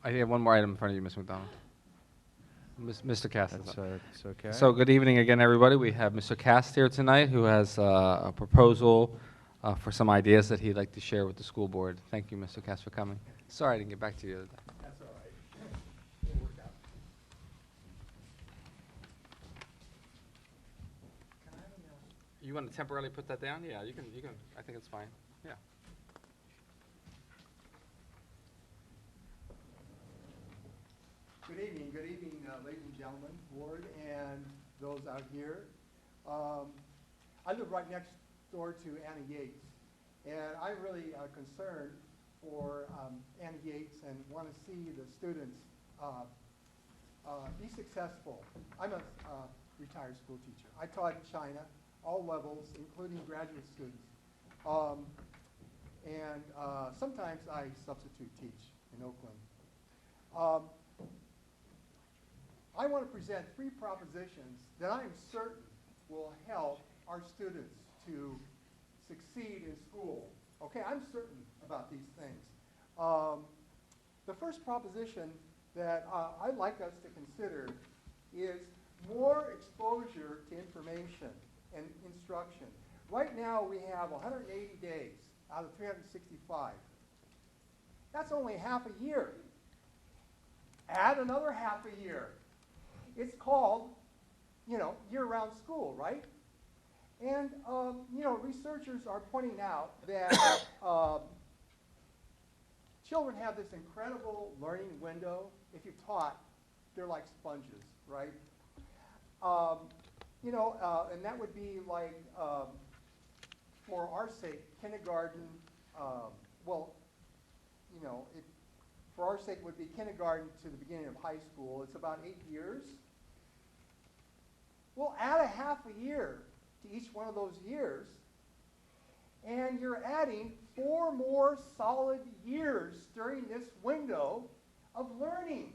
I have one more item in front of you, Ms. McDonald. Mr. Katz is That's, up. that's okay. So good evening again, everybody. We have Mr. Katz here tonight, who has a proposal for some ideas that he'd like to share with the school board. Thank you, Mr. Katz, for coming. Sorry I didn't get back to you the other day. That's all right. We'll work out. Can I, You want to temporarily put that down? Yeah, you can, I think it's fine. Yeah. Good evening, ladies and gentlemen, board, and those out here. I live right next door to Anna Yates, and I'm really concerned for Anna Yates and want to see the students be successful. I'm a retired school teacher. I taught in China, all levels, including graduate students. And sometimes I substitute teach in Oakland. I want to present 3 propositions that I am certain will help our students to succeed in school. Okay, I'm certain about these things. The first proposition that I'd like us to consider is more exposure to information and instruction. Right now we have 180 days out of 365. That's only half a year. Add another half a year. It's called, year-round school, right? And, researchers are pointing out that children have this incredible learning window. If you're taught, they're like sponges, right? And that would be like, for our sake, kindergarten, for our sake, it would be kindergarten to the beginning of high school. It's about 8 years. We'll add a half a year to each one of those years, and you're adding 4 more solid years during this window of learning.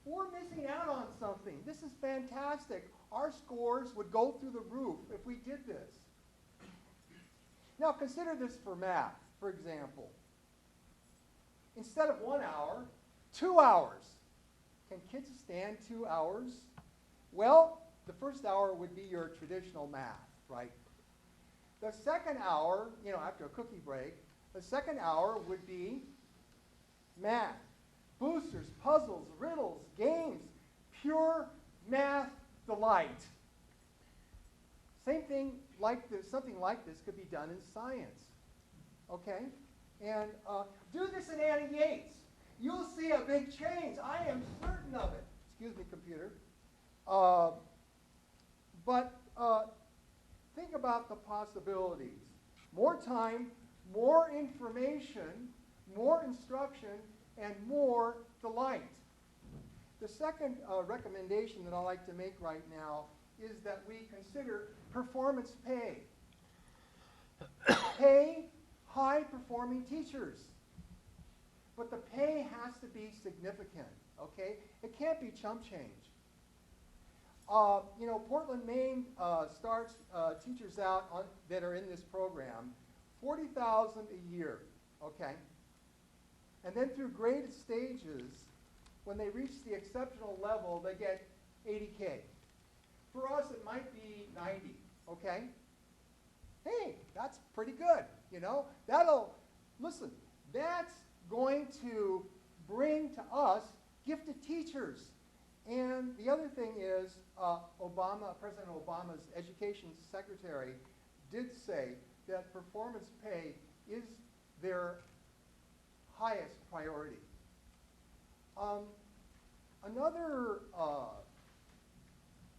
We're missing out on something. This is fantastic. Our scores would go through the roof if we did this. Now consider this for math, for example. Instead of 1 hour, 2 hours. Can kids stand 2 hours? Well, the first hour would be your traditional math, right? The second hour, after a cookie break, the second hour would be math. Boosters, puzzles, riddles, games, pure math delight. Same thing like this, something like this could be done in science, okay? And do this in Anna Yates. You'll see a big change. I am certain of it. Excuse me, computer. But think about the possibilities. More time, more information, more instruction, and more delight. The second recommendation that I like to make right now is that we consider performance pay. Pay high-performing teachers. But the pay has to be significant, okay? It can't be chump change. Portland, Maine starts teachers out that are in this program, $40,000 a year, okay? And then through graded stages, when they reach the exceptional level, they get $80K. For us, it might be $90, okay? Hey, that's pretty good, Listen, that's going to bring to us gifted teachers. And the other thing is, President Obama's education secretary did say that performance pay is their highest priority. Another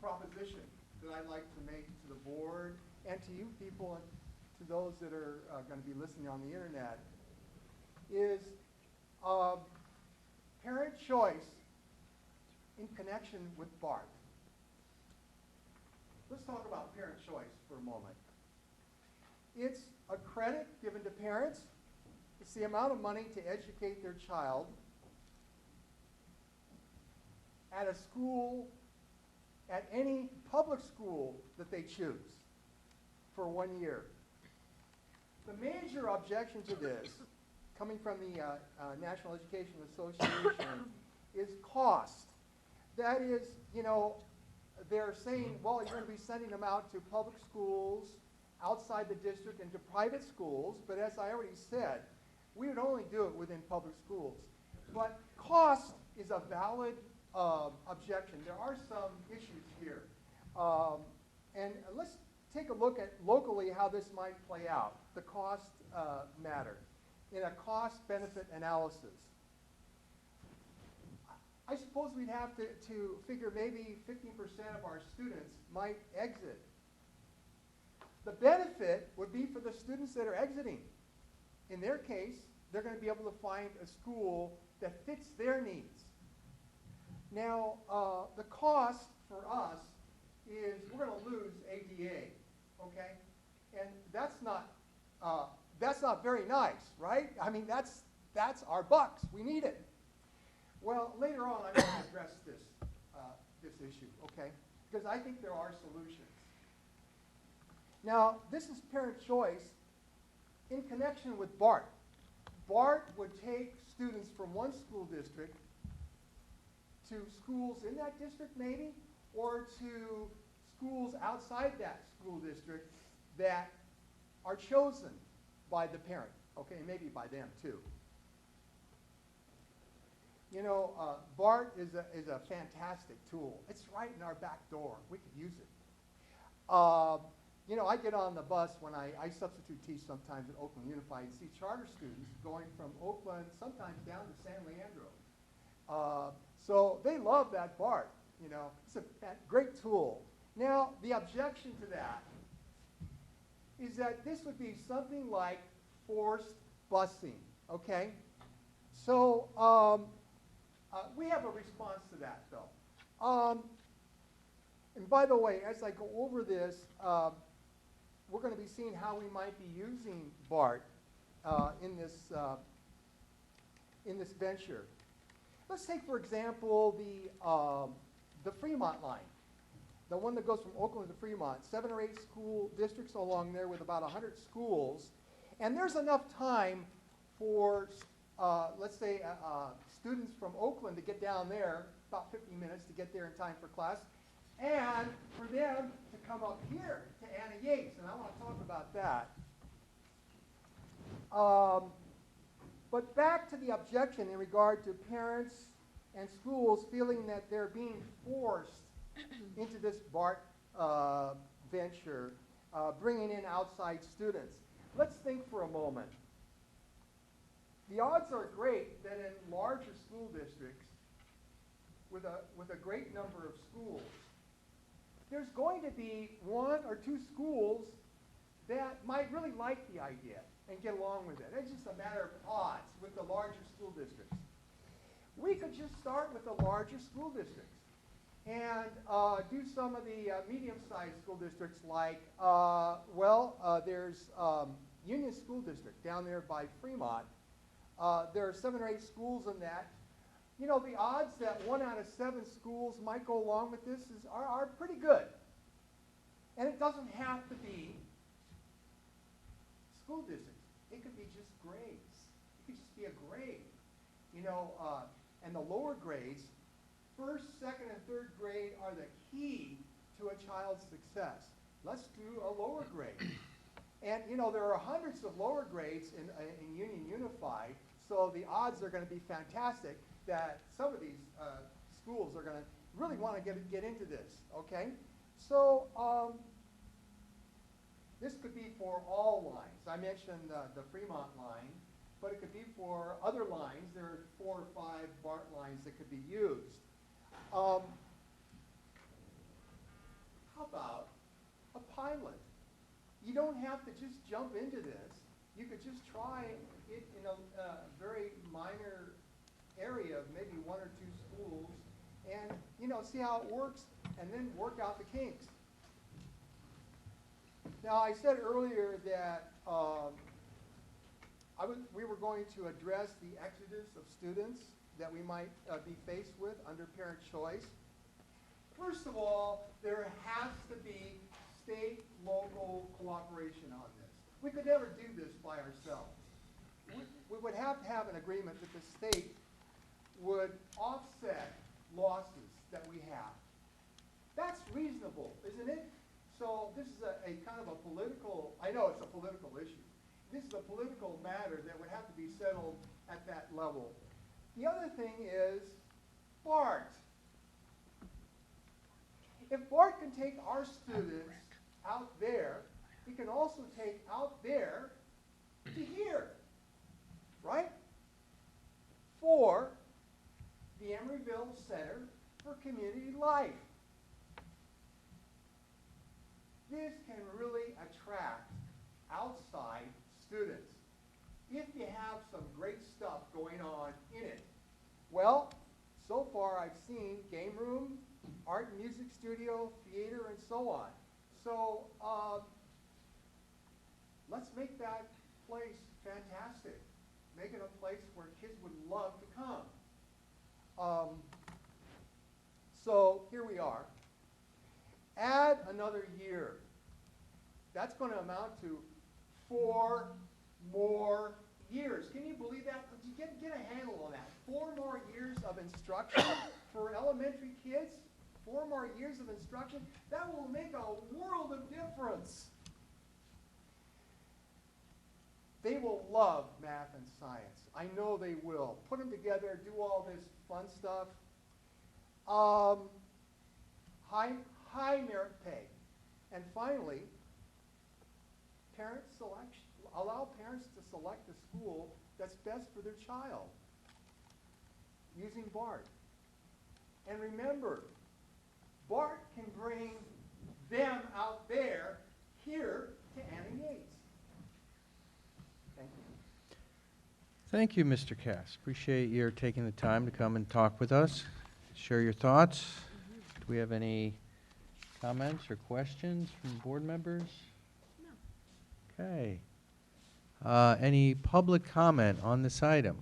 proposition that I'd like to make to the board and to you people and to those that are going to be listening on the internet is parent choice in connection with BART. Let's talk about parent choice for a moment. It's a credit given to parents. It's the amount of money to educate their child at a school, at any public school that they choose for 1 year. The major objection to this coming from the National Education Association is cost. That is, you know, they're saying, well, you're going to be sending them out to public schools, outside the district, and to private schools. But as I already said, we would only do it within public schools. But cost is a valid objection. There are some issues here. And let's take a look at locally how this might play out, the cost matter, in a cost-benefit analysis. I suppose we'd have to figure maybe 15% of our students might exit. The benefit would be for the students that are exiting. In their case, they're going to be able to find a school that fits their needs. Now, the cost for us is we're going to lose ADA, okay? And that's not very nice, right? I mean, that's our bucks. We need it. Well, later on, I'm going to address this issue, okay? Because I think there are solutions. Now, this is parent choice in connection with BART. BART would take students from one school district to schools in that district maybe, or to schools outside that school district that are chosen by the parent, okay, maybe by them too. You know, BART is a fantastic tool. It's right in our back door. We could use it. You know, I get on the bus when I substitute teach sometimes at Oakland Unified and see charter students going from Oakland sometimes down to San Leandro. So they love that BART. You know, it's a great tool. Now, the objection to that is that this would be something like forced busing, okay? So we have a response to that, though. And by the way, as I go over this, we're going to be seeing how we might be using BART in this venture. Let's take, for example, the Fremont line, the one that goes from Oakland to Fremont, 7 or 8 school districts along there with about 100 schools. And there's enough time for, let's say, students from Oakland to get down there, about 15 minutes to get there in time for class, and for them to come up here to Anna Yates, and I want to talk about that. But back to the objection in regard to parents and schools feeling that they're being forced into this BART venture, bringing in outside students. Let's think for a moment. The odds are great that in larger school districts, with a great number of schools, there's going to be 1 or 2 schools that might really like the idea and get along with it. It's just a matter of odds with the larger school districts. We could just start with the larger school districts and do some of the medium-sized school districts like, there's Union School District down there by Fremont. There are 7 or 8 schools in that. You know, the odds that 1 out of 7 schools might go along with this are pretty good. And it doesn't have to be school districts. It could be just grades. It could just be a grade. You know, and the lower grades, 1st, 2nd, and 3rd grade are the key to a child's success. Let's do a lower grade. And, you know, there are hundreds of lower grades in Union Unified, so the odds are going to be fantastic that some of these schools are going to really want to get into this, okay? So this could be for all lines. I mentioned the Fremont line, but it could be for other lines. There are 4 or 5 BART lines that could be used. How about a pilot? You don't have to just jump into this. You could just try it in a very minor area of maybe 1 or 2 schools and, you know, see how it works and then work out the kinks. Now, I said earlier that we were going to address the exodus of students that we might be faced with under parent choice. First of all, there has to be state, local cooperation on this. We could never do this by ourselves. we would have to have an agreement that the state would offset losses that we have. That's reasonable, isn't it? So this is a kind of a political, I know it's a political issue. This is a political matter that would have to be settled at that level. The other thing is BART. If BART can take our students out there, it can also take out there to here, right? For the Emeryville Center for Community Life. This can really attract outside students if you have some great stuff going on in it. Well, so far I've seen game room, art and music studio, theater, and so on. So let's make that place fantastic. Make it a place where kids would love to come. So here we are. Add another year. That's going to amount to 4 more years. Can you believe that? Get a handle on that. 4 more years of instruction for elementary kids. 4 more years of instruction. That will make a world of difference. They will love math and science. I know they will. Put them together, do all this fun stuff. High merit pay. And finally, parent selection. Allow parents to select the school that's best for their child using BART. And remember, BART can bring them out there here to Anna Yates. Thank you. Thank you, Mr. Katz. Appreciate your taking the time to come and talk with us, share your thoughts. Do we have any comments or questions from board members? No. Okay. Any public comment on this item?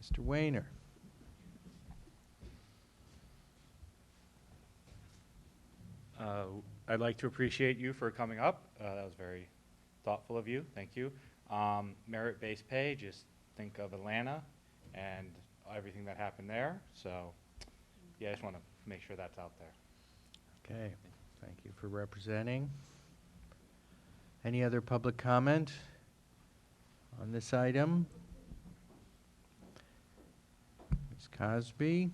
Mr. Wayner. I'd like to appreciate you for coming up. That was very thoughtful of you. Thank you. Merit-based pay, just think of Atlanta and everything that happened there. So, yeah, I just want to make sure that's out there. Okay. Thank you for representing. Any other public comment on this item? Ms. Cosby?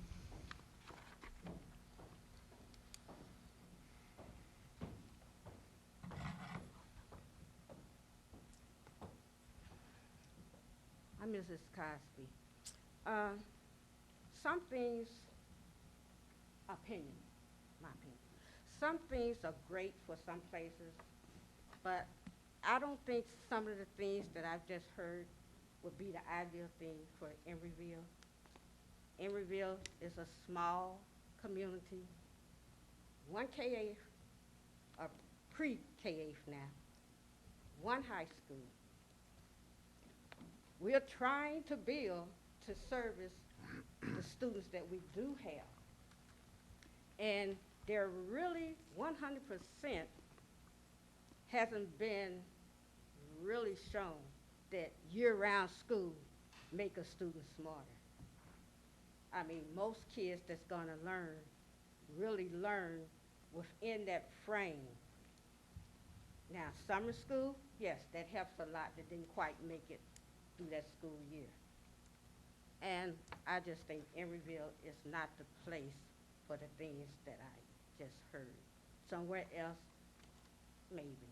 I'm Mrs. Cosby. Some things, my opinion, some things are great for some places, but I don't think some of the things that I've just heard would be the ideal thing for Emeryville. Emeryville is a small community, 1 KA, or pre-KA now, 1 high school. We're trying to build to service the students that we do have. And there really 100% hasn't been really shown that year-round school make a student smarter. I mean, most kids that's gonna learn, really learn within that frame. Now, summer school, yes, that helps a lot. That didn't quite make it through that school year. And I just think Emeryville is not the place for the things that I just heard. Somewhere else, maybe,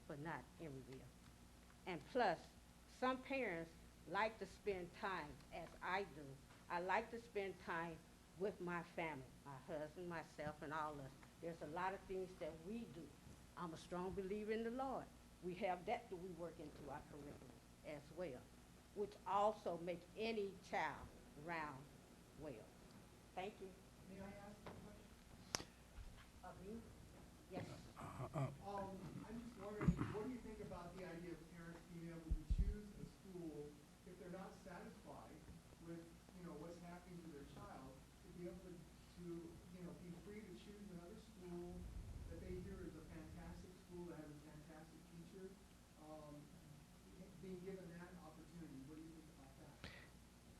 but not Emeryville. And plus, some parents like to spend time, as I do. I like to spend time with my family, my husband, myself, and all of us. There's a lot of things that we do. I'm a strong believer in the Lord. We have that we work into our curriculum as well, which also make any child round well. Thank you. May I ask a question? Of me? Yes. I'm just wondering, what do you think about the idea of parents being able to choose a school if they're not satisfied with, what's happening to their child, to be able to be free to choose another school that they hear is a fantastic school that has a fantastic teacher, being given that opportunity?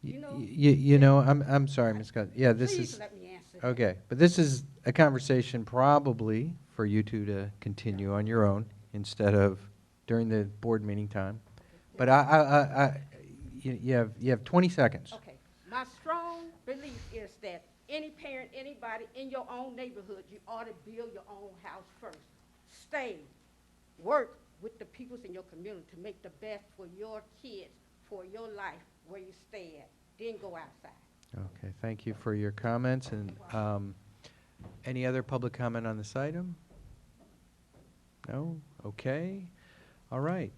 You know, You know, I'm sorry, Ms. Katz. Yeah, this please is, let me answer that. okay, but this is a conversation probably for you two to continue on your own instead of during the board meeting time. But you have 20 seconds. Okay, my strong belief is that any parent, anybody in your own neighborhood, you ought to build your own house first. Stay, work with the peoples in your community to make the best for your kids, for your life, where you stay at. Then go outside. Okay, thank you for your comments. And any other public comment on this item? No? Okay. All right.